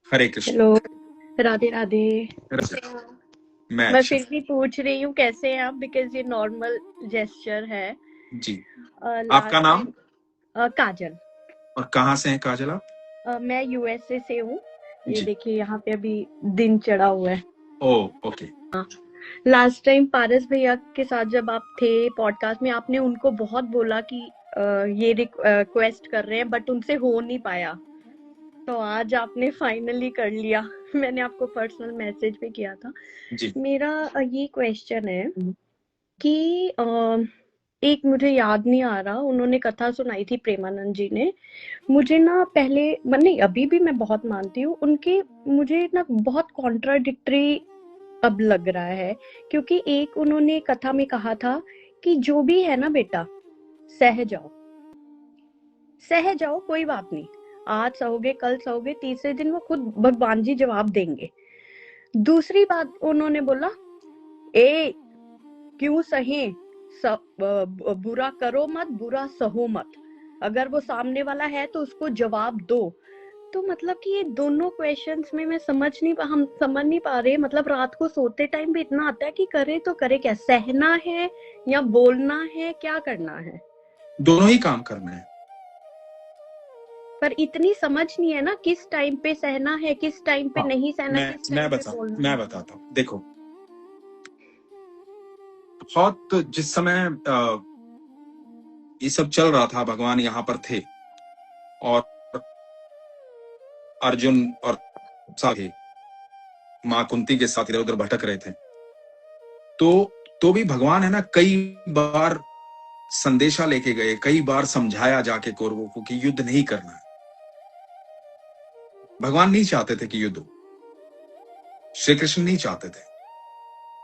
हरे Krishna. Hello, Radhe Radhe. Radhe. मैं मैं अच्छा। फिर भी पूछ रही हूँ कैसे हैं आप, बिकॉज ये नॉर्मल जेस्चर है। जी। आपका लास्ट नाम टाइम काजल। और कहाँ से हैं काजल आप? मैं यूएसए से हूँ। ये जी। देखिए यहाँ पे अभी दिन चढ़ा हुआ है। ओ, ओके। लास्ट टाइम पारस भैया के साथ जब आप थे पॉडकास्ट में, आपने उनको बहुत बोला कि ये रिक्वेस्ट कर रहे हैं, बट उनसे हो नहीं पाया। तो आज आपने फाइनली कर लिया। मैंने आपको पर्सनल मैसेज भी किया था। जी। मेरा ये क्वेश्चन है कि एक मुझे याद नहीं आ रहा, उन्होंने कथा सुनाई थी प्रेमानंद जी ने। मुझे ना पहले नहीं, अभी भी मैं बहुत मानती हूँ उनके। मुझे ना बहुत कॉन्ट्राडिक्टरी अब लग रहा है, क्योंकि एक उन्होंने कथा में कहा था कि जो भी है ना बेटा, सह जाओ, सह जाओ, कोई बात नहीं। आज सहोगे, कल सहोगे, तीसरे दिन वो खुद भगवान जी जवाब देंगे। दूसरी बात उन्होंने बोला, ए क्यों सहे, बुरा करो मत, बुरा सहो मत। अगर वो सामने वाला है तो उसको जवाब दो। तो मतलब कि ये दोनों क्वेश्चंस में मैं हम समझ नहीं पा रहे। मतलब रात को सोते टाइम भी इतना आता है कि करे तो करे क्या, सहना है या बोलना है, क्या करना है? दोनों ही काम करना है। पर इतनी समझ नहीं है ना, किस टाइम पे सहना है, किस टाइम पे हाँ, नहीं सहना, मैं किस मैं टाइम पे बता बोलना मैं है। बताता हूँ। देखो, बहुत जिस समय ये सब चल रहा था, भगवान यहाँ पर थे और अर्जुन और साथे माँ कुंती के साथ इधर उधर भटक रहे थे। तो भी भगवान है ना, कई बार संदेशा लेके गए, कई बार समझाया जाके कौरवों को कि युद्ध नहीं करना है। भगवान नहीं चाहते थे कि युद्ध हो, श्री कृष्ण नहीं चाहते थे।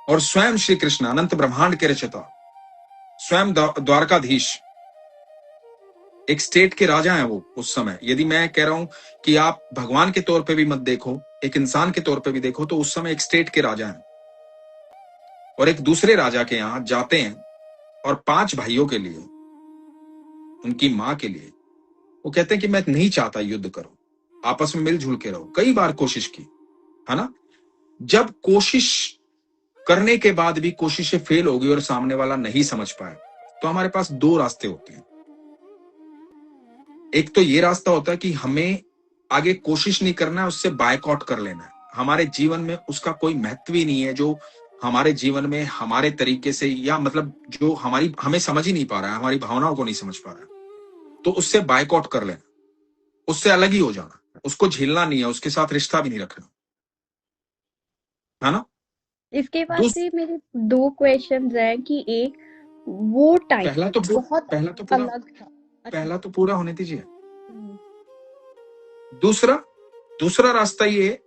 और स्वयं श्री कृष्ण अनंत ब्रह्मांड के रचयिता, स्वयं द्वारकाधीश, एक स्टेट के राजा हैं वो उस समय। यदि मैं कह रहा हूं कि आप भगवान के तौर पे भी मत देखो, एक इंसान के तौर पे भी देखो, तो उस समय एक स्टेट के राजा हैं और एक दूसरे राजा के यहां जाते हैं और 5 भाइयों के लिए, उनकी मां के लिए, वो कहते हैं कि मैं नहीं चाहता युद्ध करो, आपस में मिलजुल के रहो। कई बार कोशिश की, है ना। जब कोशिश करने के बाद भी कोशिशें फेल हो गई और सामने वाला नहीं समझ पाया, तो हमारे पास 2 रास्ते होते हैं। एक तो ये रास्ता होता है कि हमें आगे कोशिश नहीं करना है, उससे बायकॉट कर लेना है। हमारे जीवन में उसका कोई महत्व ही नहीं है, जो हमारे जीवन में हमारे तरीके से, या मतलब जो हमें समझ ही नहीं पा रहा है, हमारी भावनाओं को नहीं समझ पा रहा है, तो उससे बायकॉट कर लेना, उससे अलग ही हो जाना, उसको झेलना नहीं है, उसके साथ रिश्ता भी नहीं रखना, है ना। इसके बाद से मेरे दो क्वेश्चंस हैं कि एक, वो टाइम बहुत अलग था। अच्छा। पहला तो पूरा होने दीजिए। दूसरा दूसरा रास्ता ये है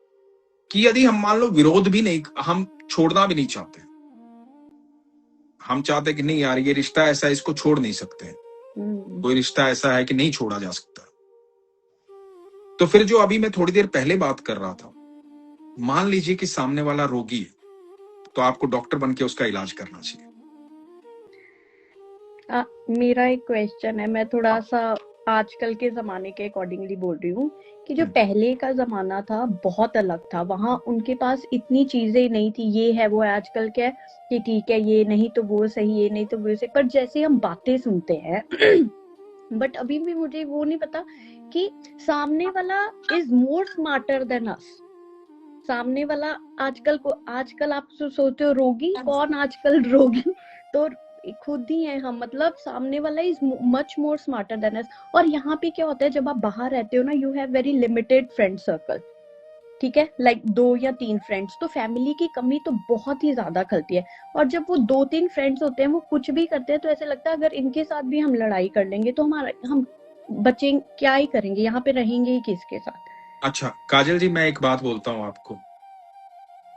कि यदि हम मान लो विरोध भी नहीं, हम छोड़ना भी नहीं चाहते, हम चाहते कि नहीं यार ये रिश्ता ऐसा है, इसको छोड़ नहीं सकते, कोई रिश्ता ऐसा है कि नहीं छोड़ा जा सकता, तो फिर जो अभी मैं थोड़ी देर पहले बात कर रहा था, मान लीजिए कि सामने वाला रोगी है, तो आपको डॉक्टर बन के उसका इलाज करना चाहिए। मेरा एक क्वेश्चन है, मैं थोड़ा सा आजकल के जमाने के अकॉर्डिंगली बोल रही हूँ कि जो पहले का जमाना था बहुत अलग था। वहां उनके पास इतनी चीजें नहीं थी, ये है वो है। आजकल क्या है कि ठीक है, ये नहीं तो वो सही, ये नहीं तो वो सही। पर जैसे हम बातें सुनते हैं बट अभी भी मुझे वो नहीं पता कि सामने वाला is more smarter than us. सामने वाला आजकल आप सोचते हो रोगी कौन, आजकल रोगी तो खुद ही है हम। मतलब सामने वाला is much more smarter than us. और यहाँ पे क्या होता है, जब आप बाहर रहते हो ना, you have very limited friend circle. ठीक है, लाइक 2 या 3 फ्रेंड्स, तो फैमिली की कमी तो बहुत ही ज्यादा खलती है। और जब वो 2-3 फ्रेंड्स होते हैं, वो कुछ भी करते हैं तो ऐसे लगता है अगर इनके साथ भी हम लड़ाई कर लेंगे तो हम बचेंगे क्या ही करेंगे, यहाँ पे रहेंगे ही किसके साथ। अच्छा काजल जी, मैं एक बात बोलता हूँ आपको,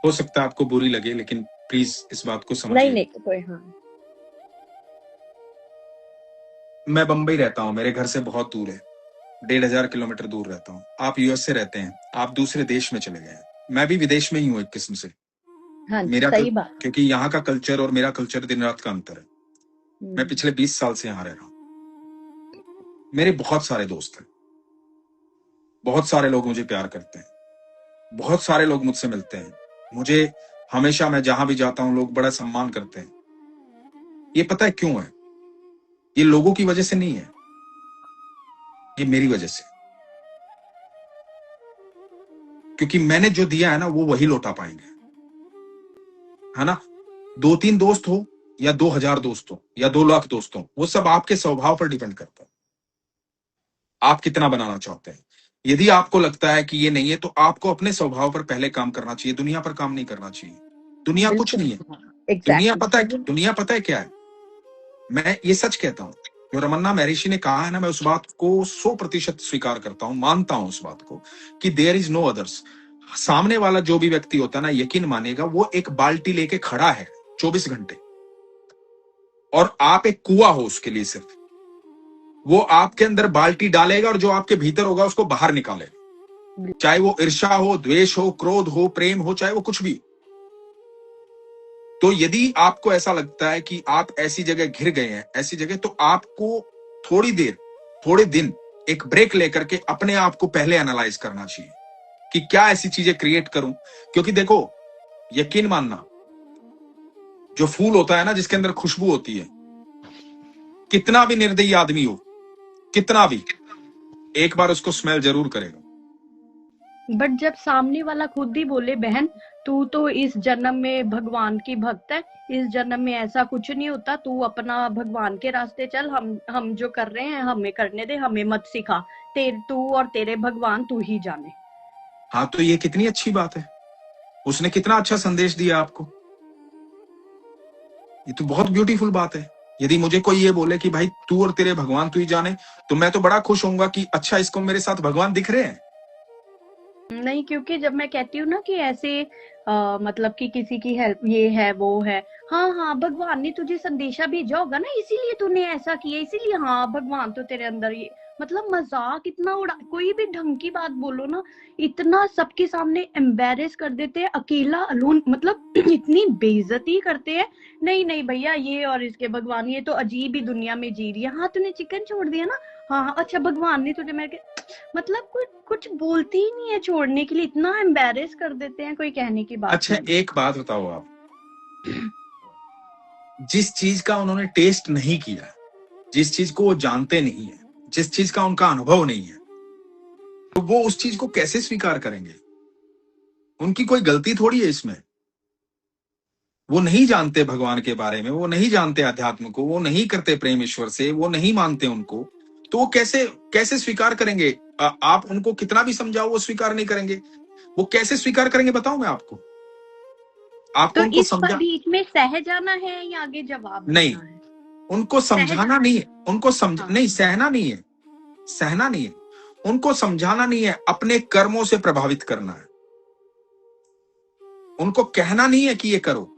हो सकता है आपको बुरी लगे, लेकिन प्लीज इस बात को समझिए। नहीं कोई, हाँ। मैं बंबई रहता हूँ, मेरे घर से बहुत दूर है, 1500 किलोमीटर दूर रहता हूँ। आप यूएस से रहते हैं, आप दूसरे देश में चले गए हैं, मैं भी विदेश में ही हूँ एक किस्म से। हाँ जी, सही बात। क्योंकि यहाँ का कल्चर और मेरा कल्चर दिन रात का अंतर है। मैं पिछले 20 साल से यहाँ रह रहा हूँ। मेरे बहुत सारे दोस्त हैं, बहुत सारे लोग मुझे प्यार करते हैं, बहुत सारे लोग मुझसे मिलते हैं, मुझे हमेशा, मैं जहां भी जाता हूं लोग बड़ा सम्मान करते हैं। ये पता है क्यों है? ये लोगों की वजह से नहीं है, ये मेरी वजह से। क्योंकि मैंने जो दिया है ना, वो वही लौटा पाएंगे, है ना। 2-3 दोस्त हो या 2000 दोस्त हो या 2 लाख दोस्त हो, वो सब आपके स्वभाव पर डिपेंड करता है, आप कितना बनाना चाहते हैं। यदि आपको लगता है कि ये नहीं है, तो आपको अपने स्वभाव पर पहले काम करना चाहिए, दुनिया पर काम नहीं करना चाहिए। दुनिया कुछ बिल्कुल। नहीं है। हाँ, एग्जैक्टली। दुनिया पता है क्या है? मैं ये सच कहता हूं, जो रमन्ना महर्षि ने कहा है ना, मैं उस बात को 100% स्वीकार करता हूं, मानता हूं उस बात को, कि देयर इज नो अदर्स। सामने वाला जो भी व्यक्ति होता है ना, यकीन मानेगा, वो एक बाल्टी लेके खड़ा है 24 घंटे, और आप एक कुआं हो उसके लिए। सिर्फ वो आपके अंदर बाल्टी डालेगा और जो आपके भीतर होगा उसको बाहर निकालेगा, चाहे वो ईर्ष्या हो, द्वेष हो, क्रोध हो, प्रेम हो, चाहे वो कुछ भी। तो यदि आपको ऐसा लगता है कि आप ऐसी जगह घिर गए हैं, ऐसी जगह, तो आपको थोड़ी देर, थोड़े दिन एक ब्रेक लेकर के अपने आप को पहले एनालाइज करना चाहिए कि क्या ऐसी चीजें क्रिएट करूं। क्योंकि देखो, यकीन मानना, जो फूल होता है ना, जिसके अंदर खुशबू होती है, कितना भी निर्दयी आदमी हो, कितना भी, एक बार उसको स्मेल जरूर करेगा। बट जब सामने वाला खुद ही बोले, बहन तू तो इस जन्म में भगवान की भक्त है, इस जन्म में ऐसा कुछ नहीं होता, तू अपना भगवान के रास्ते चल, हम जो कर रहे हैं हमें करने दे, हमें मत सिखा, तू और तेरे भगवान तू ही जाने। हाँ, तो ये कितनी अच्छी बात है, उसने कितना अच्छा संदेश दिया आपको। ये तो बहुत ब्यूटीफुल बात है। यदि मुझे कोई ये बोले कि भाई तू और तेरे भगवान तू ही जाने, तो मैं तो बड़ा खुश होऊंगा कि अच्छा, इसको मेरे साथ भगवान दिख रहे हैं। नहीं, क्योंकि जब मैं कहती हूँ ना कि ऐसे मतलब कि किसी की हेल्प, ये है वो है, हाँ हाँ भगवान ने तुझे संदेशा भेजा होगा ना, इसीलिए तूने ऐसा किया, इसीलिए, हाँ भगवान तो तेरे अंदर, ये मतलब मजाक इतना उड़ा, कोई भी ढंग की बात बोलो ना, इतना सबके सामने एम्बेरेस कर देते हैं, अकेला अलोन, मतलब इतनी बेइज्जती करते हैं। नहीं नहीं भैया, ये और इसके भगवान, ये तो अजीब ही दुनिया में जी रही है। हाँ तूने चिकन छोड़ दिया ना, हाँ हाँ, अच्छा भगवान ने तुझे, मेरे, मतलब कुछ बोलते ही नहीं है छोड़ने के लिए, इतना एम्बेरेस कर देते हैं, कोई कहने की बात अच्छा, नहीं। एक बात बताओ आप, जिस चीज का उन्होंने टेस्ट नहीं किया, जिस चीज को वो जानते नहीं है, जिस चीज का उनका अनुभव नहीं है, तो वो उस चीज को कैसे स्वीकार करेंगे? उनकी कोई गलती थोड़ी है इसमें। वो नहीं जानते भगवान के बारे में, वो नहीं जानते अध्यात्म को, वो नहीं करते प्रेम ईश्वर से, वो नहीं मानते उनको, तो वो कैसे कैसे स्वीकार करेंगे? आप उनको कितना भी समझाओ, वो स्वीकार नहीं करेंगे। वो कैसे स्वीकार करेंगे बताओ मैं आपको। आपको तो उनको इस समझा, बीच में सह जाना है या आगे जवाब नहीं, देना है? उनको सह समझाना जाना नहीं है। है, उनको समझ हाँ। नहीं, सहना नहीं है, सहना नहीं है, उनको समझाना नहीं है, अपने कर्मों से प्रभावित करना है। उनको कहना नहीं है कि ये करो,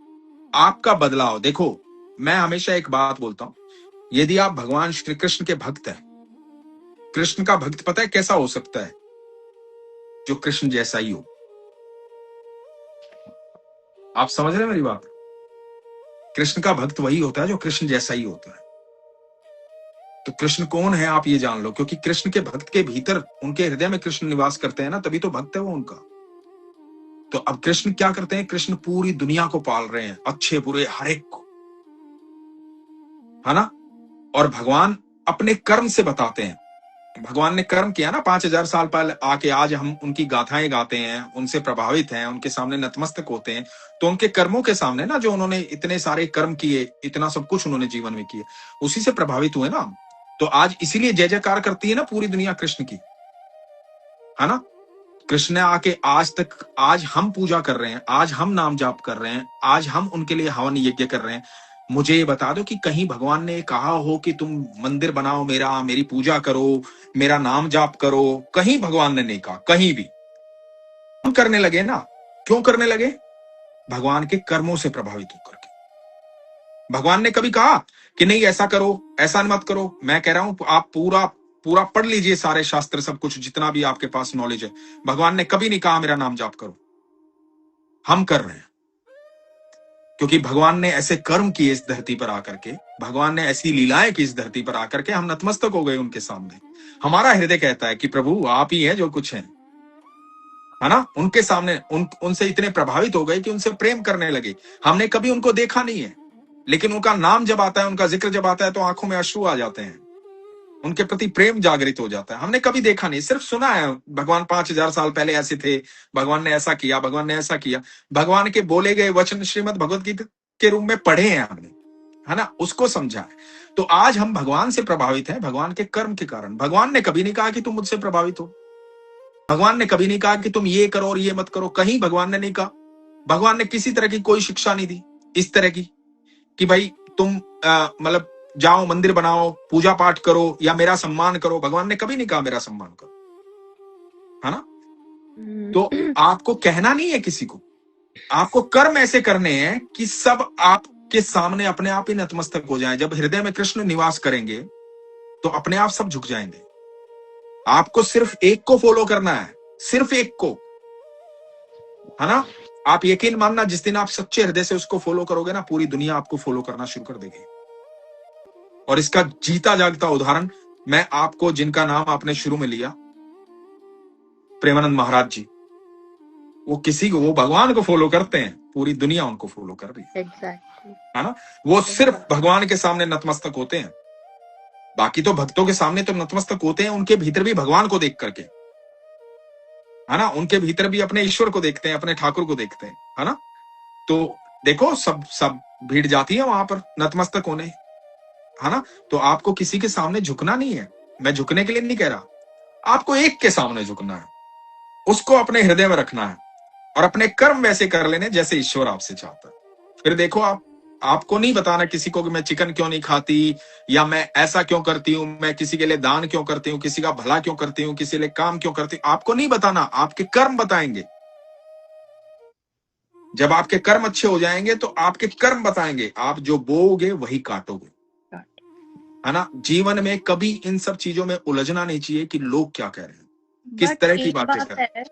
आपका बदलाव देखो। मैं हमेशा एक बात बोलता हूं, यदि आप भगवान श्री कृष्ण के भक्त हैं, कृष्ण का भक्त पता है कैसा हो सकता है? जो कृष्ण जैसा ही हो। आप समझ रहे हैं मेरी बात? कृष्ण का भक्त वही होता है जो कृष्ण जैसा ही होता है। तो कृष्ण कौन है आप ये जान लो, क्योंकि कृष्ण के भक्त के भीतर, उनके हृदय में कृष्ण निवास करते हैं ना, तभी तो भक्त है वो उनका। तो अब कृष्ण क्या करते हैं? कृष्ण पूरी दुनिया को पाल रहे हैं, अच्छे बुरे हर एक को, है ना। और भगवान अपने कर्म से बताते हैं। भगवान ने कर्म किया ना 5000 साल पहले आके, आज हम उनकी गाथाएं गाते हैं, उनसे प्रभावित हैं, उनके सामने नतमस्तक होते हैं। तो उनके कर्मों के सामने ना, जो उन्होंने इतने सारे कर्म किए, इतना सब कुछ उन्होंने जीवन में किए, उसी से प्रभावित हुए ना हम। तो आज इसीलिए जय जयकार करती है ना पूरी दुनिया कृष्ण की, है ना। कृष्ण ने आके आज तक, आज हम पूजा कर रहे हैं, आज हम नाम जाप कर रहे हैं, आज हम उनके लिए हवन यज्ञ कर रहे हैं। मुझे ये बता दो कि कहीं भगवान ने कहा हो कि तुम मंदिर बनाओ मेरा, मेरी पूजा करो, मेरा नाम जाप करो? कहीं भगवान ने नहीं कहा, कहीं भी। हम करने लगे ना, क्यों करने लगे? भगवान के कर्मों से प्रभावित होकर के। भगवान ने कभी कहा कि नहीं ऐसा करो, ऐसा मत करो? मैं कह रहा हूं, आप पूरा पूरा पढ़ लीजिए सारे शास्त्र, सब कुछ जितना भी आपके पास नॉलेज है, भगवान ने कभी नहीं कहा मेरा नाम जाप करो। हम कर रहे हैं, क्योंकि भगवान ने ऐसे कर्म किए इस धरती पर आकर के, भगवान ने ऐसी लीलाएं की इस धरती पर आकर के, हम नतमस्तक हो गए उनके सामने। हमारा हृदय कहता है कि प्रभु आप ही हैं जो कुछ हैं, है ना, उनके सामने उनसे इतने प्रभावित हो गए कि उनसे प्रेम करने लगे। हमने कभी उनको देखा नहीं है, लेकिन उनका नाम जब आता है, उनका जिक्र जब आता है, तो आंखों में अश्रु आ जाते हैं, उनके प्रति प्रेम जागृत हो जाता है। हमने कभी देखा नहीं, सिर्फ सुना है भगवान 5000 साल पहले ऐसे थे, भगवान ने ऐसा किया, भगवान ने ऐसा किया। भगवान के बोले गए वचन श्रीमद् भगवत गीता के रूप में पढ़े हैं हमने, है ना, उसको समझा है। तो आज हम भगवान से प्रभावित हैं, भगवान के कर्म के कारण। भगवान ने कभी नहीं कहा कि तुम मुझसे प्रभावित हो, भगवान ने कभी नहीं कहा कि तुम ये करो और ये मत करो, कहीं भगवान ने नहीं कहा। भगवान ने किसी तरह की कोई शिक्षा नहीं दी इस तरह की कि भाई तुम मतलब जाओ मंदिर बनाओ, पूजा पाठ करो या मेरा सम्मान करो। भगवान ने कभी नहीं कहा मेरा सम्मान करो, है ना। तो आपको कहना नहीं है किसी को, आपको कर्म ऐसे करने हैं कि सब आपके सामने अपने आप ही नतमस्तक हो जाएं। जब हृदय में कृष्ण निवास करेंगे तो अपने आप सब झुक जाएंगे। आपको सिर्फ एक को फॉलो करना है, सिर्फ एक को, है ना। आप यकीन मानना, जिस दिन आप सच्चे हृदय से उसको फॉलो करोगे ना, पूरी दुनिया आपको फॉलो करना शुरू कर देगी। और इसका जीता जागता उदाहरण मैं आपको, जिनका नाम आपने शुरू में लिया, प्रेमानंद महाराज जी, वो भगवान को फॉलो करते हैं, पूरी दुनिया उनको फॉलो कर रही है। एग्जैक्टली, है ना। वो सिर्फ भगवान के सामने नतमस्तक होते हैं। बाकी तो भक्तों के सामने तो नतमस्तक होते हैं, उनके भीतर भी भगवान को देख करके, है ना, उनके भीतर भी अपने ईश्वर को देखते हैं, अपने ठाकुर को देखते हैं, है ना। तो देखो, सब भीड़ जाती है वहां पर नतमस्तक होने, है ना। तो आपको किसी के सामने झुकना नहीं है, मैं झुकने के लिए नहीं कह रहा, आपको एक के सामने झुकना है, उसको अपने हृदय में रखना है और अपने कर्म वैसे कर लेने जैसे ईश्वर आपसे चाहता है। फिर देखो, आपको नहीं बताना किसी को कि मैं चिकन क्यों नहीं खाती, या मैं ऐसा क्यों करती हूं, मैं किसी के लिए दान क्यों करती हूँ, किसी का भला क्यों करती हूँ, किसी के लिए काम क्यों करती हूँ। आपको नहीं बताना, आपके कर्म बताएंगे। जब आपके कर्म अच्छे हो जाएंगे तो आपके कर्म बताएंगे, आप जो बोओगे वही काटोगे, है ना। जीवन में कभी इन सब चीजों में उलझना नहीं चाहिए कि लोग क्या कह रहे हैं, किस बट तरह की एक बातें बात कर रहे हैं। है,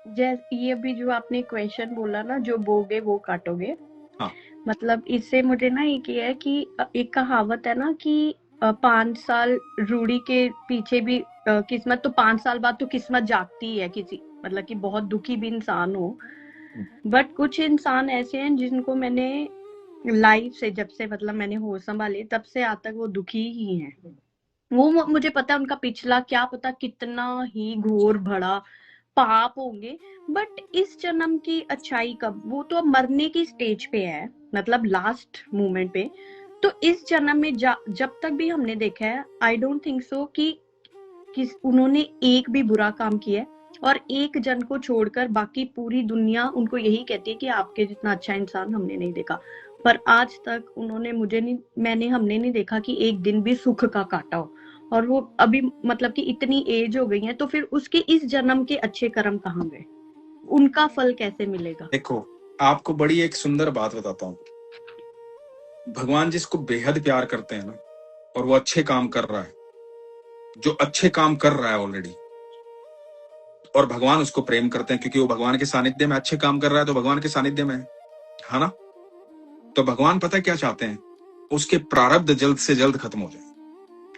जैसे ये भी जो आपने क्वेश्चन बोला ना, जो बोगे वो काटोगे, हाँ, मतलब इससे मुझे ना एक ये है कि एक कहावत है ना कि 5 साल रूढ़ी के पीछे भी किस्मत, तो 5 साल बाद तो किस्मत जागती है किसी, मतलब कि बहुत दुखी भी इंसान हो। बट कुछ इंसान ऐसे हैं जिनको मैंने लाइफ से, जब से मतलब मैंने होश संभाली तब से आज तक वो दुखी ही हैं। वो मुझे पता है उनका पिछला क्या पता कितना ही घोर भड़ा पाप होंगे, बट इस जन्म की अच्छाई कब, वो तो अब मरने की स्टेज पे है, मतलब लास्ट मोमेंट पे। तो इस जन्म में जब तक भी हमने देखा है, आई डोंट थिंक सो कि उन्होंने एक भी बुरा काम किया है। और एक जन को छोड़कर बाकी पूरी दुनिया उनको यही कहती है कि आपके जितना अच्छा इंसान हमने नहीं देखा। पर आज तक हमने नहीं देखा कि एक दिन भी सुख का काटा हो। और वो अभी मतलब कि इतनी एज हो गई है, तो फिर उसके इस जन्म के अच्छे कर्म कहाँ गए, उनका फल कैसे मिलेगा। देखो, आपको बड़ी एक सुंदर बात बताता हूँ। भगवान जिसको बेहद प्यार करते हैं ना, और वो अच्छे काम कर रहा है, जो अच्छे काम कर रहा है ऑलरेडी, और भगवान उसको प्रेम करते हैं क्योंकि वो भगवान के सानिध्य में अच्छे काम कर रहा है, तो भगवान के सानिध्य में है ना। तो भगवान पता क्या चाहते हैं, उसके प्रारब्ध जल्द से जल्द खत्म हो जाए।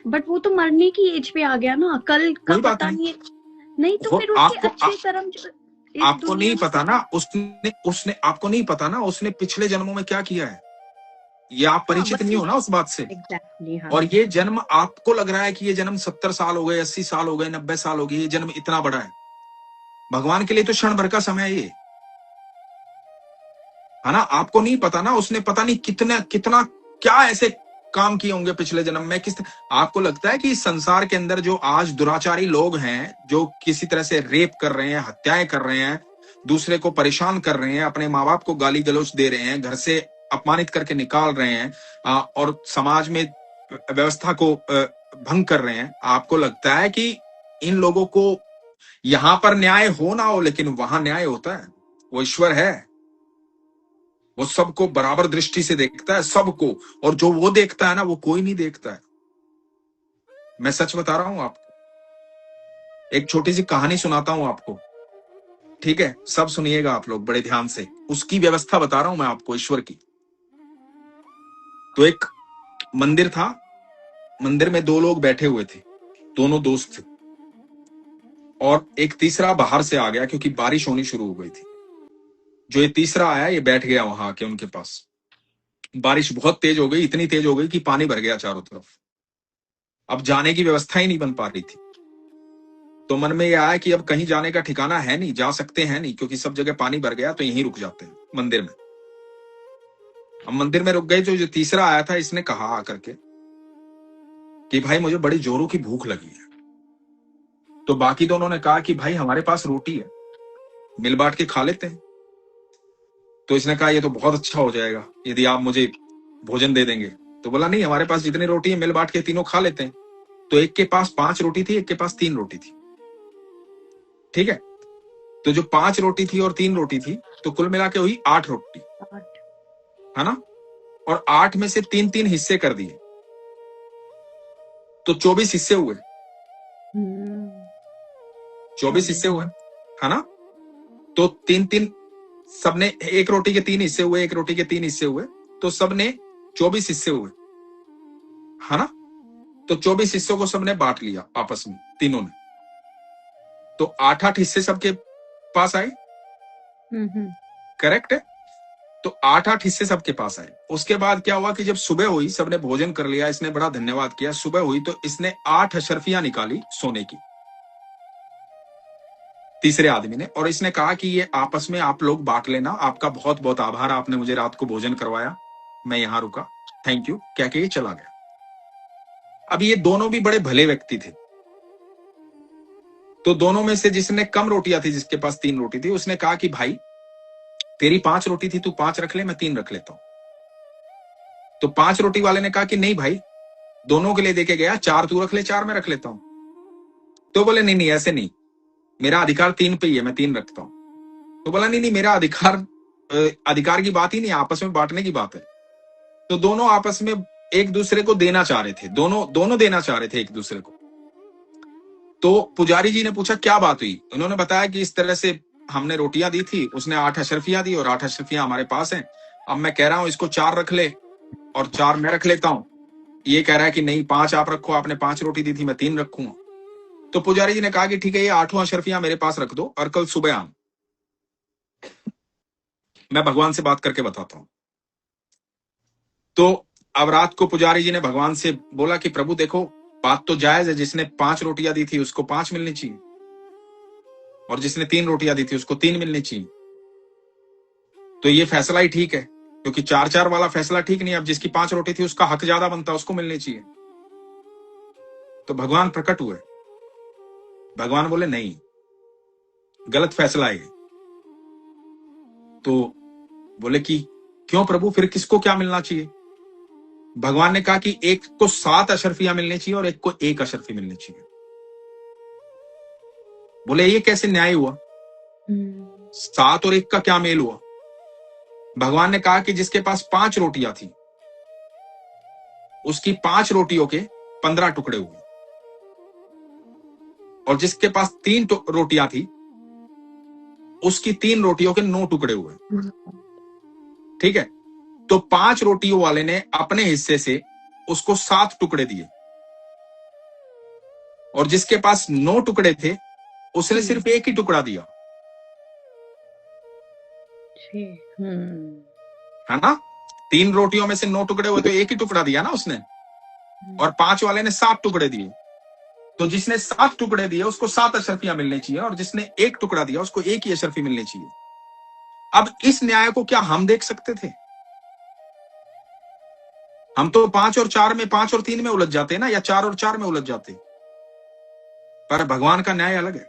बट वो तो मरने की एज पे आ गया ना, कल का कोई बात पता नहीं, नहीं तो फिर उसके अच्छे कर्म आपको नहीं पता ना, उसने आपको नहीं पता ना उसने पिछले जन्मों में क्या किया है, ये आप परिचित नहीं हो ना उस बात से। एग्जैक्टली, हाँ। और ये जन्म आपको लग रहा है कि ये जन्म 70 साल हो गए, 80 साल हो गए, 90 साल हो गए, ये जन्म इतना बड़ा है। भगवान के लिए तो क्षण भर का समय है ये, है ना। आपको नहीं पता ना, उसने पता नहीं कितना कितना क्या ऐसे काम किए होंगे पिछले जन्म में। आपको लगता है कि इस संसार के अंदर जो आज दुराचारी लोग हैं, जो किसी तरह से रेप कर रहे हैं, हत्याएं कर रहे हैं, दूसरे को परेशान कर रहे हैं, अपने माँ बाप को गाली गलौज दे रहे हैं, घर से अपमानित करके निकाल रहे हैं, और समाज में व्यवस्था को भंग कर रहे हैं, आपको लगता है कि इन लोगों को यहां पर न्याय हो ना हो, लेकिन वहां न्याय होता है। वो ईश्वर है, वो सबको बराबर दृष्टि से देखता है, सबको। और जो वो देखता है ना, वो कोई नहीं देखता है। मैं सच बता रहा हूं आपको, एक छोटी सी कहानी सुनाता हूं आपको, ठीक है। सब सुनिएगा आप लोग बड़े ध्यान से, उसकी व्यवस्था बता रहा हूं मैं आपको, ईश्वर की। तो एक मंदिर था, मंदिर में दो लोग बैठे हुए थे, दोनों दोस्त थे। और एक तीसरा बाहर से आ गया क्योंकि बारिश होनी शुरू हो गई थी। जो ये तीसरा आया ये बैठ गया वहां आके उनके पास। बारिश बहुत तेज हो गई, इतनी तेज हो गई कि पानी भर गया चारों तरफ। अब जाने की व्यवस्था ही नहीं बन पा रही थी। तो मन में ये आया कि अब कहीं जाने का ठिकाना है नहीं, जा सकते हैं नहीं, क्योंकि सब जगह पानी भर गया, तो यहीं रुक जाते हैं मंदिर में। अब मंदिर में रुक गए। जो तीसरा आया था इसने कहा आकर के कि भाई मुझे बड़ी जोरों की भूख लगी है। तो बाकी दोनों ने कहा कि भाई हमारे पास रोटी है, मिल बांट के खा लेते हैं। तो इसने कहा ये तो बहुत अच्छा हो जाएगा यदि आप मुझे भोजन दे देंगे। तो बोला नहीं, हमारे पास जितनी रोटी है मिल बांट के तीनों खा लेते हैं। तो एक के पास 5 रोटी थी, एक के पास 3 रोटी थी। ठीक है, तो जो 5 रोटी थी और 3 रोटी थी, तो कुल मिला के हुई 8 रोटी, 8। है ना। और 8 में से 3-3 हिस्से कर दिए, तो 24 हिस्से हुए। 24 हिस्से हुए, है ना। तो 3-3 सबने, एक रोटी के 3 हिस्से हुए, एक रोटी के 3 हिस्से हुए, तो सबने 24 हिस्से हुए, है ना। तो 24 हिस्सों को सबने बांट लिया आपस में, तीनों ने। तो 8-8 हिस्से सबके पास आए। करेक्ट है। तो 8-8 हिस्से सबके पास आए। उसके बाद क्या हुआ कि जब सुबह हुई, सबने भोजन कर लिया, इसने बड़ा धन्यवाद किया। सुबह हुई तो इसने 8 अशर्फियां निकाली सोने की, तीसरे आदमी ने, और इसने कहा कि ये आपस में आप लोग बांट लेना, आपका बहुत बहुत आभार, आपने मुझे रात को भोजन करवाया, मैं यहां रुका, थैंक यू, कह के ये चला गया। अब ये दोनों भी बड़े भले व्यक्ति थे। तो दोनों में से जिसने कम रोटियां थी, जिसके पास 3 रोटी थी, उसने कहा कि भाई तेरी 5 रोटी थी, तू 5 रख ले, मैं 3 रख लेता हूं। तो 5 रोटी वाले ने कहा कि नहीं भाई, दोनों के लिए देके गया, 4 तू रख ले, 4 मैं रख लेता हूं। तो बोले नहीं नहीं ऐसे नहीं, मेरा अधिकार 3 पे ही है, मैं 3 रखता हूं। तो बोला नहीं नहीं, मेरा अधिकार की बात ही नहीं, आपस में बांटने की बात है। तो दोनों आपस में एक दूसरे को देना चाह रहे थे, दोनों देना चाह रहे थे एक दूसरे को। तो पुजारी जी ने पूछा क्या बात हुई। उन्होंने बताया कि इस तरह से हमने रोटियां दी थी, उसने 8 अशरफियां दी और 8 अशरफियां हमारे पास हैं। अब मैं कह रहा हूं इसको 4 रख ले और 4 मैं रख लेता हूं। ये कह रहा है कि नहीं 5 आप रखो, आपने 5 रोटी दी थी, मैं 3 रखूंगा। तो पुजारी जी ने कहा कि ठीक है, ये 8 अशरफियां मेरे पास रख दो और कल सुबह आना, मैं भगवान से बात करके बताता हूं। तो अब रात को पुजारी जी ने भगवान से बोला कि प्रभु देखो, बात तो जायज है, जिसने 5 रोटियां दी थी उसको 5 मिलनी चाहिए, और जिसने 3 रोटियां दी थी उसको 3 मिलनी चाहिए। तो ये फैसला ही ठीक है, क्योंकि 4-4 वाला फैसला ठीक नहीं। अब जिसकी 5 रोटी थी उसका हक ज्यादा बनता, उसको मिलनी चाहिए। तो भगवान प्रकट हुए। भगवान बोले नहीं, गलत फैसला है। तो बोले कि क्यों प्रभु, फिर किसको क्या मिलना चाहिए। भगवान ने कहा कि एक को 7 अशरफियां मिलनी चाहिए और एक को 1 अशरफी मिलनी चाहिए। बोले ये कैसे न्याय हुआ, 7 और 1 का क्या मेल हुआ। भगवान ने कहा कि जिसके पास 5 रोटियां थी उसकी 5 रोटियों के 15 टुकड़े हुए, और जिसके पास 3 रोटियां थी उसकी 3 रोटियों के 9 टुकड़े हुए। ठीक है, तो 5 रोटियों वाले ने अपने हिस्से से उसको 7 टुकड़े दिए, और जिसके पास 9 टुकड़े थे उसने सिर्फ 1 ही टुकड़ा दिया, है ना। 3 रोटियों में से 9 टुकड़े हुए तो 1 ही टुकड़ा दिया ना उसने, और 5 वाले ने 7 टुकड़े दिए। तो जिसने 7 टुकड़े दिए उसको 7 अशरफियां मिलनी चाहिए, और जिसने 1 टुकड़ा दिया उसको 1 ही अशरफी मिलनी चाहिए। अब इस न्याय को क्या हम देख सकते थे। हम तो 5 और 4 में, 5 और 3 में उलझ जाते ना, या 4 और 4 में उलझ जाते। पर भगवान का न्याय अलग है।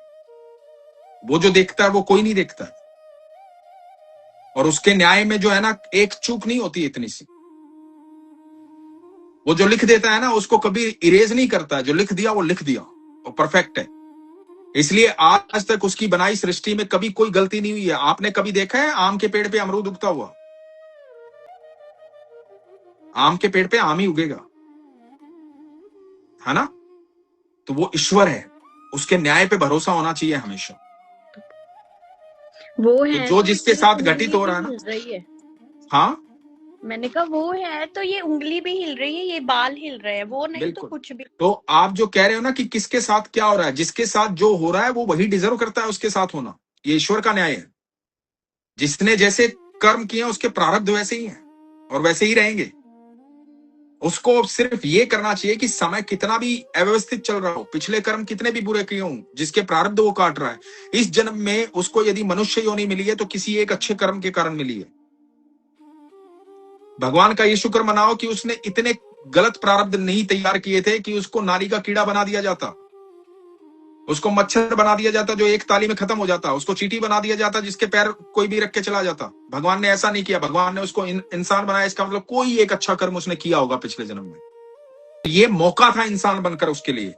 वो जो देखता है वो कोई नहीं देखता है, और उसके न्याय में जो है ना, एक चूक नहीं होती इतनी सी। वो जो लिख देता है ना उसको कभी इरेज नहीं करता, जो लिख दिया वो लिख दिया, वो परफेक्ट है। इसलिए आज तक उसकी बनाई सृष्टि में कभी कोई गलती नहीं हुई है। आपने कभी देखा है आम के पेड़ पे अमरूद उगता हुआ? आम के पेड़ पे आम ही उगेगा, है ना। तो वो ईश्वर है, उसके न्याय पे भरोसा होना चाहिए हमेशा। वो तो है जो तो जिसके साथ घटित हो रहा है ना, रही है। हाँ, मैंने कहा वो है तो ये उंगली भी हिल रही है, ये बाल हिल रहे हैं, वो नहीं तो बिल्कुल। कुछ भी। तो आप जो कह रहे हो ना कि किसके साथ क्या हो रहा है, जिसके साथ जो हो रहा है वो वही डिजर्व करता है उसके साथ होना, ये ईश्वर का न्याय है। जिसने जैसे कर्म किए उसके प्रारब्ध वैसे ही हैं और वैसे ही रहेंगे। उसको सिर्फ ये करना चाहिए कि समय कितना भी अव्यवस्थित चल रहा हो, पिछले कर्म कितने भी बुरे किए हों, जिसके प्रारब्ध वो काट रहा है, इस जन्म में उसको यदि मनुष्य योनि मिली है तो किसी एक अच्छे कर्म के कारण मिली है। भगवान का ये शुक्र मनाओ कि उसने इतने गलत प्रारब्ध नहीं तैयार किए थे कि उसको नाली का कीड़ा बना दिया जाता, उसको मच्छर बना दिया जाता जो एक ताली में खत्म हो जाता, उसको चींटी बना दिया जाता जिसके पैर कोई भी रख के चला जाता। भगवान ने ऐसा नहीं किया, भगवान ने उसको इंसान बनाया। इसका मतलब कोई एक अच्छा कर्म उसने किया होगा पिछले जन्म में। ये मौका था इंसान बनकर उसके लिए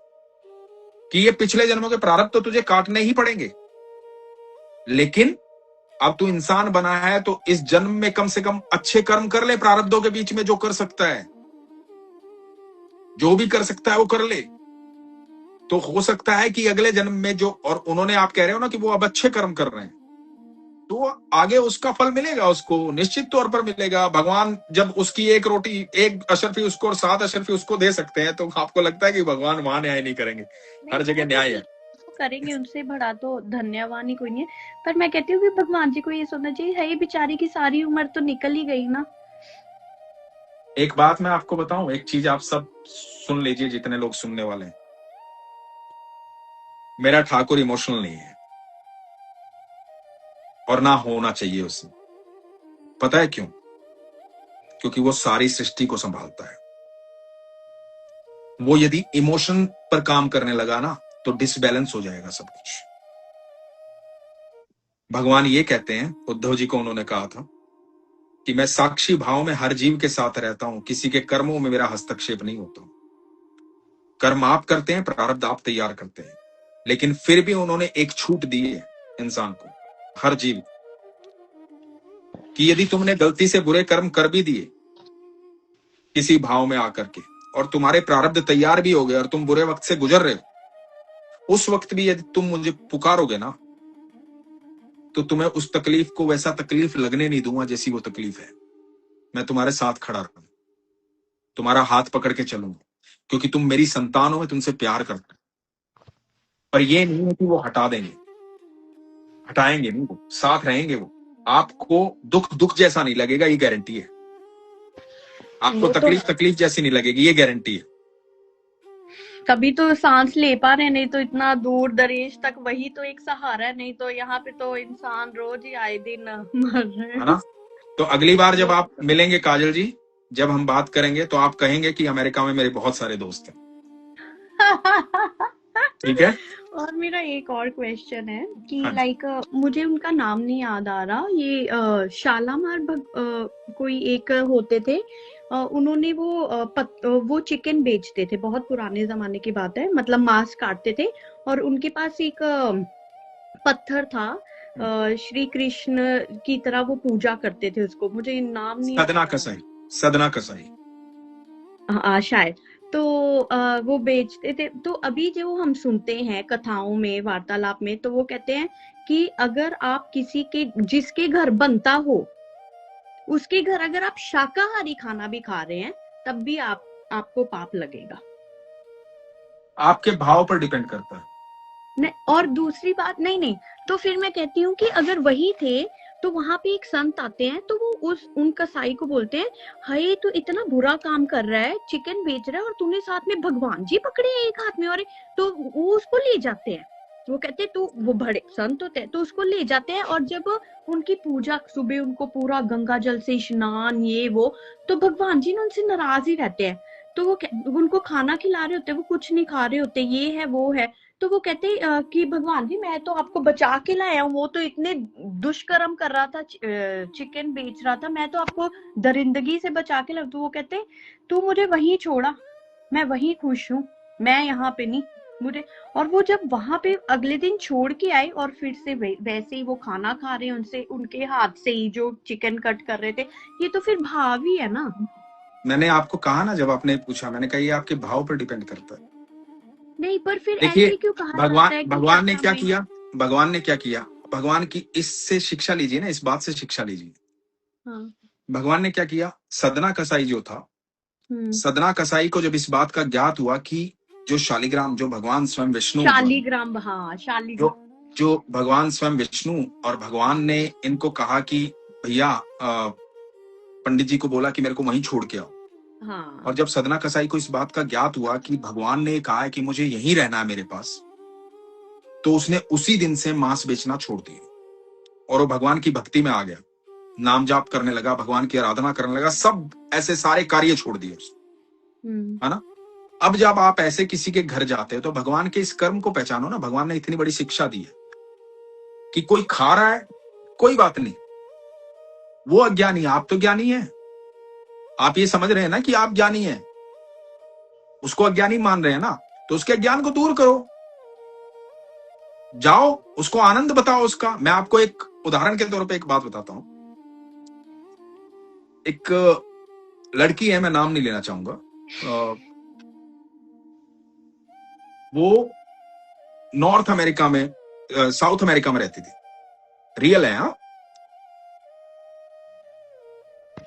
कि ये पिछले जन्मों के प्रारब्ध तो तुझे काटने ही पड़ेंगे, लेकिन अब तू इंसान बना है तो इस जन्म में कम से कम अच्छे कर्म कर ले, प्रारब्धों के बीच में जो कर सकता है, जो भी कर सकता है वो कर ले। तो हो सकता है कि अगले जन्म में जो, और उन्होंने, आप कह रहे हो ना कि वो अब अच्छे कर्म कर रहे हैं, तो आगे उसका फल मिलेगा, उसको निश्चित तौर पर मिलेगा। भगवान जब उसकी एक रोटी, एक अशर्फी उसको और 7 अशर्फी उसको दे सकते हैं, तो आपको लगता है कि भगवान वहां न्याय नहीं करेंगे? हर नहीं जगह वो तो न्याय है। ठीक, वो करेंगे, उनसे बड़ा तो धन्यवान ही कोई नहीं है। पर मैं कहती हूँ कि भगवान जी को ये सोचना चाहिए, है ये बेचारी की सारी उम्र तो निकल ही गई ना। एक बात मैं आपको बताऊं, एक चीज आप सब सुन लीजिए, जितने लोग सुनने वाले हैं। मेरा ठाकुर इमोशनल नहीं है और ना होना चाहिए उससे। पता है क्यों? क्योंकि वो सारी सृष्टि को संभालता है। वो यदि इमोशन पर काम करने लगा ना तो डिसबैलेंस हो जाएगा सब कुछ। भगवान ये कहते हैं, उद्धव जी को उन्होंने कहा था कि मैं साक्षी भाव में हर जीव के साथ रहता हूं, किसी के कर्मों में मेरा हस्तक्षेप नहीं होता। कर्म आप करते हैं, प्रारब्ध आप तैयार करते हैं, लेकिन फिर भी उन्होंने एक छूट दी है इंसान को, हर जीव, कि यदि तुमने गलती से बुरे कर्म कर भी दिए किसी भाव में आकर के, और तुम्हारे प्रारब्ध तैयार भी हो गए और तुम बुरे वक्त से गुजर रहे हो, उस वक्त भी यदि तुम मुझे पुकारोगे ना तो तुम्हें उस तकलीफ को वैसा तकलीफ लगने नहीं दूंगा जैसी वो तकलीफ है। मैं तुम्हारे साथ खड़ा रहूंगा, तुम्हारा हाथ पकड़ के चलूंगा, क्योंकि तुम मेरी संतान हो, मैं तुमसे प्यार करता हूं। पर ये नहीं है कि वो हटा देंगे, हटाएंगे नहीं, वो साथ रहेंगे। वो आपको दुख दुख जैसा नहीं लगेगा, ये गारंटी है। आपको वो तो तकलीफ तकलीफ जैसी नहीं लगेगी, ये गारंटी है। तभी तो सांस ले पा रहे हैं, नहीं तो इतना दूर दरेज तक वही तो एक सहारा है, नहीं तो यहाँ पे तो इंसान रोज ही आए दिन मर रहे है हैं। ना? तो अगली बार जब वो आप मिलेंगे काजल जी, जब हम बात करेंगे तो आप कहेंगे कि अमेरिका में मेरे बहुत सारे दोस्त हैं। ठीक है? और मेरा एक और क्वेश्चन है कि हाँ जी। लाइक मुझे उनका नाम नहीं याद आ रहा, ये शालामार कोई एक होते थे, उन्होंने वो वो चिकन बेचते थे, बहुत पुराने जमाने की बात है, मतलब मांस काटते थे, और उनके पास एक पत्थर था, श्री कृष्ण की तरह वो पूजा करते थे उसको, मुझे नाम नहीं याद सदना आ रहा। कसाई, सदना कसाई। शायद। तो वो बेचते थे, तो अभी जो हम सुनते हैं कथाओं में, वार्तालाप में, तो वो कहते हैं कि अगर आप किसी के, जिसके घर बनता हो, उसके घर अगर आप शाकाहारी खाना भी खा रहे हैं तब भी आपको पाप लगेगा। आपके भाव पर डिपेंड करता है। नहीं, और दूसरी बात, नहीं नहीं, तो फिर मैं कहती हूँ कि अगर वही थे तो वहां पे एक संत आते हैं, तो वो उन कसाई को बोलते हैं, हाय तू इतना बुरा काम कर रहा है, चिकन बेच रहा है, और तूने साथ में भगवान जी पकड़े हैं एक हाथ में, और तो वो उसको ले जाते हैं। वो कहते हैं, तो वो बड़े संत होते हैं, तो उसको ले जाते हैं, और जब उनकी पूजा, सुबह उनको पूरा गंगा जल से स्नान, ये वो, तो भगवान जी ना उनसे नाराज ही रहते हैं। तो वो उनको खाना खिला रहे होते हैं, वो कुछ नहीं खा रहे होते, ये है वो है। तो वो कहते कि भगवान जी मैं तो आपको बचा के लाया हूँ, वो तो इतने दुष्कर्म कर रहा था, चिकन बेच रहा था, मैं तो आपको दरिंदगी से बचा के लाया। तो वो कहते तू मुझे वहीं छोड़ा, मैं वहीं खुश हूँ, मैं यहाँ पे नहीं, मुझे। और वो जब वहां पे अगले दिन छोड़ के आए, और फिर से वैसे ही वो खाना खा रहे हैं, उनसे उनके हाथ से ही जो चिकन कट कर रहे थे, ये तो फिर भाव ही है ना। मैंने आपको कहा ना, जब आपने पूछा, मैंने कहा ये आपके भाव पर डिपेंड करता है। नहीं, पर फिर देखिए, ऐसे क्यों कहा भगवान जाता है कि भगवान ने क्या में। किया, भगवान ने क्या किया, भगवान की इससे शिक्षा लीजिए ना, इस बात से शिक्षा लीजिए। हाँ। भगवान ने क्या किया, सदना कसाई जो था, सदना कसाई को जब इस बात का ज्ञात हुआ कि जो शालिग्राम, जो भगवान स्वयं विष्णु, शालिग्राम, हाँ शालिग्राम, जो भगवान स्वयं विष्णु, और भगवान ने इनको कहा कि भैया पंडित जी को बोला कि मेरे को वहीं छोड़ के आओ। हाँ। और जब सदना कसाई को इस बात का ज्ञात हुआ कि भगवान ने कहा है कि मुझे यहीं रहना है मेरे पास, तो उसने उसी दिन से मांस बेचना छोड़ दिया और वो भगवान की भक्ति में आ गया, नाम जाप करने लगा, भगवान की आराधना करने लगा, सब ऐसे सारे कार्य छोड़ दिए उसने, है ना। अब जब आप ऐसे किसी के घर जाते हो तो भगवान के इस कर्म को पहचानो ना। भगवान ने इतनी बड़ी शिक्षा दी है कि कोई खा रहा है, कोई बात नहीं, वो अज्ञानी, आप तो ज्ञानी है। आप ये समझ रहे हैं ना कि आप ज्ञानी हैं, उसको अज्ञानी मान रहे हैं ना, तो उसके अज्ञान को दूर करो, जाओ उसको आनंद बताओ उसका। मैं आपको एक उदाहरण के तौर पे एक बात बताता हूं। एक लड़की है, मैं नाम नहीं लेना चाहूंगा, वो नॉर्थ अमेरिका में, साउथ अमेरिका में रहती थी, रियल है हाँ।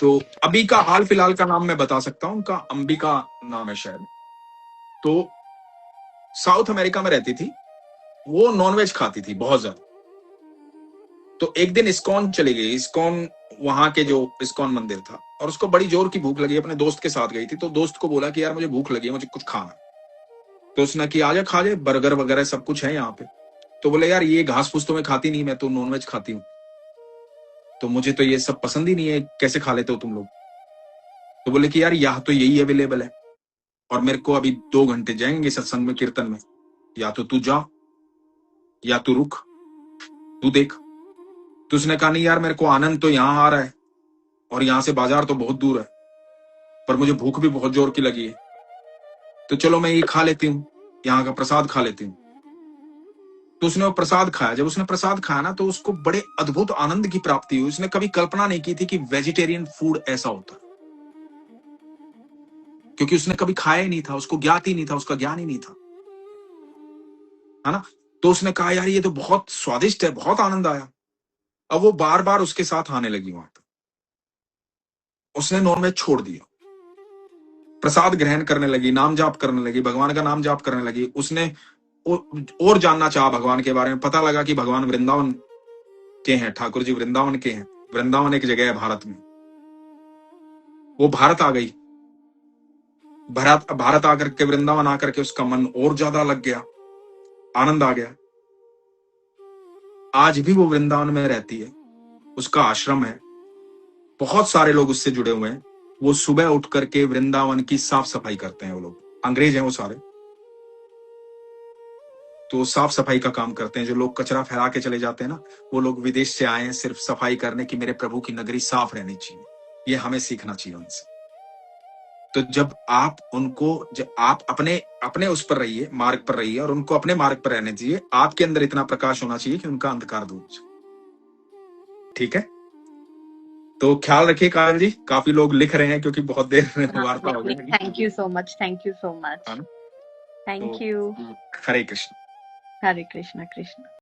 तो अभी का हाल फिलहाल का नाम मैं बता सकता हूं, उनका अंबिका नाम है शायद। तो साउथ अमेरिका में रहती थी, वो नॉनवेज खाती थी बहुत ज्यादा। तो एक दिन इस्कॉन चली गई, इस्कॉन, वहां के जो इस्कॉन मंदिर था, और उसको बड़ी जोर की भूख लगी, अपने दोस्त के साथ गई थी। तो दोस्त को बोला कि यार मुझे भूख लगी है, मुझे कुछ खाना। तो उसने कि आजा खा ले, बर्गर वगैरह सब कुछ है यहाँ पे। तो बोले यार ये घास फूस तो मैं खाती नहीं, मैं तो नॉनवेज खाती हूँ, तो मुझे तो ये सब पसंद ही नहीं है, कैसे खा लेते हो तुम लोग। तो बोले कि यार यहाँ तो यही अवेलेबल है, और मेरे को अभी 2 घंटे जाएंगे सत्संग में, कीर्तन में, या तो तू जा या तू रुक, तू देख। तो उसने कहा नहीं यार, मेरे को आनंद तो यहाँ आ रहा है, और यहाँ से बाजार तो बहुत दूर है, पर मुझे भूख भी बहुत जोर की लगी है, तो चलो मैं ये खा लेती हूँ, यहाँ का प्रसाद खा लेती हूँ। तो उसने वो प्रसाद खाया। जब उसने प्रसाद खाया ना, तो उसको बड़े अद्भुत आनंद की प्राप्ति हुई। उसने कभी कल्पना नहीं की थी कि वेजिटेरियन फूड ऐसा होता है, क्योंकि उसने कभी खाया ही नहीं था, उसको ज्ञात ही नहीं था, उसका ज्ञान ही नहीं था, है ना। तो उसने कहा यार ये तो बहुत स्वादिष्ट है, बहुत आनंद आया। अब वो बार बार उसके साथ आने लगी वहां पर। उसने नॉनवेज छोड़ दिया, प्रसाद ग्रहण करने लगी, नाम जाप करने लगी, भगवान का नाम जाप करने लगी। उसने और जानना चाहा भगवान के बारे में। पता लगा कि भगवान वृंदावन के हैं, ठाकुर जी वृंदावन के हैं। वृंदावन एक जगह है भारत में। वो भारत आ गई, भारत आकर के, वृंदावन आकर के उसका मन और ज्यादा लग गया, आनंद आ गया। आज भी वो वृंदावन में रहती है, उसका आश्रम है, बहुत सारे लोग उससे जुड़े हुए हैं। वो सुबह उठ करके वृंदावन की साफ सफाई करते हैं। वो लोग अंग्रेज हैं वो सारे, तो साफ सफाई का काम करते हैं। जो लोग कचरा फैला के चले जाते हैं ना, वो लोग विदेश से आए हैं सिर्फ सफाई करने की, मेरे प्रभु की नगरी साफ रहनी चाहिए। ये हमें सीखना चाहिए उनसे। तो जब आप उनको, जब आप अपने अपने उस पर रहिए, मार्ग पर रहिए, और उनको अपने मार्ग पर रहने दीजिए। आपके अंदर इतना प्रकाश होना चाहिए कि उनका अंधकार दूर हो जाए। ठीक है, तो ख्याल रखिए काजल जी। काफी लोग लिख रहे हैं क्योंकि बहुत देर वार्ता हो गई। Thank you so much, thank you so much, thank you. Hare Krishna. Hare Krishna Krishna.